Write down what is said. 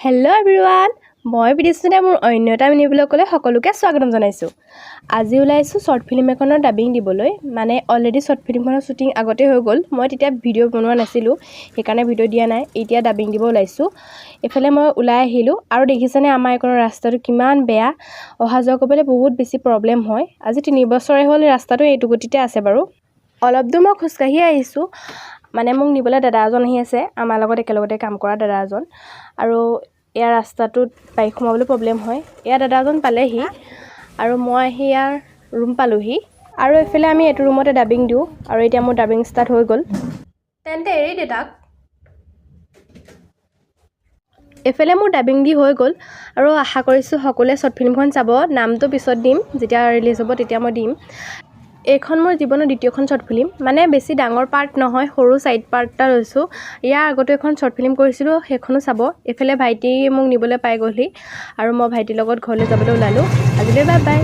Hello' everyone, মই বিদিশনে মোৰ অন্য এটা মিনি ব্লগলৈ সকলোকে স্বাগতম জনাইছোঁ। আজি ওলাইছোঁ শ্বৰ্ট ফিল্ম এখনৰ ডাবিং দিবলৈ। মানে অলৰেডি শ্বৰ্ট ফিল্মখনৰ শ্বুটিং আগতে হৈ গ'ল। মই তেতিয়া ভিডিঅ' বনোৱা নাছিলোঁ, সেইকাৰণে ভিডিঅ' দিয়া নাই। এতিয়া ডাবিং দিব ওলাইছোঁ। এইফালে মই ওলাই আহিলোঁ আৰু দেখিছেনে আমাৰ এইকণৰ ৰাস্তাটো কিমান বেয়া। অহা যোৱা কৰিবলৈ বহুত বেছি প্ৰব্লেম হয়। আজি 3 বছৰে হ'ল ৰাস্তাটো এইটো গতিতে আছে বাৰু। অলপ দূৰ মই খোজকাঢ়ি আহিছোঁ। মানে মোক নিবলৈ দাদা এজন আহি আছে, আমাৰ লগত একেলগতে কাম কৰা দাদা এজন। আৰু ইয়াৰ ৰাস্তাটোত বাইক সোমাবলৈ প্ৰব্লেম হয়। এয়া দাদাজন পালেহি আৰু মই আহি ইয়াৰ ৰুম পালোহি। আৰু এইফালে আমি এইটো ৰুমতে ডাবিং দিওঁ আৰু এতিয়া মোৰ ডাবিং ষ্টাৰ্ট হৈ গ'ল। তেন্তে এৰি দে তাক। এইফালে মোৰ ডাবিং দি হৈ গ'ল আৰু আশা কৰিছোঁ সকলোৱে শ্বৰ্ট ফিল্মখন চাব। নামটো পিছত দিম, যেতিয়া ৰিলিজ হ'ব তেতিয়া মই দিম। এইখন মোৰ জীৱনৰ দ্বিতীয়খন শ্বৰ্ট ফিল্ম। মানে বেছি ডাঙৰ পাৰ্ট নহয়, সৰু ছাইড পাৰ্ট এটা লৈছোঁ। ইয়াৰ আগতে এখন শ্বৰ্ট ফিল্ম কৰিছিলোঁ, সেইখনো চাব। এইফালে ভাইটি মোক নিবলৈ পাই গ'লহি আৰু মই ভাইটিৰ লগত ঘৰলৈ যাবলৈ ওলালোঁ। আজিলৈ বাই বাই।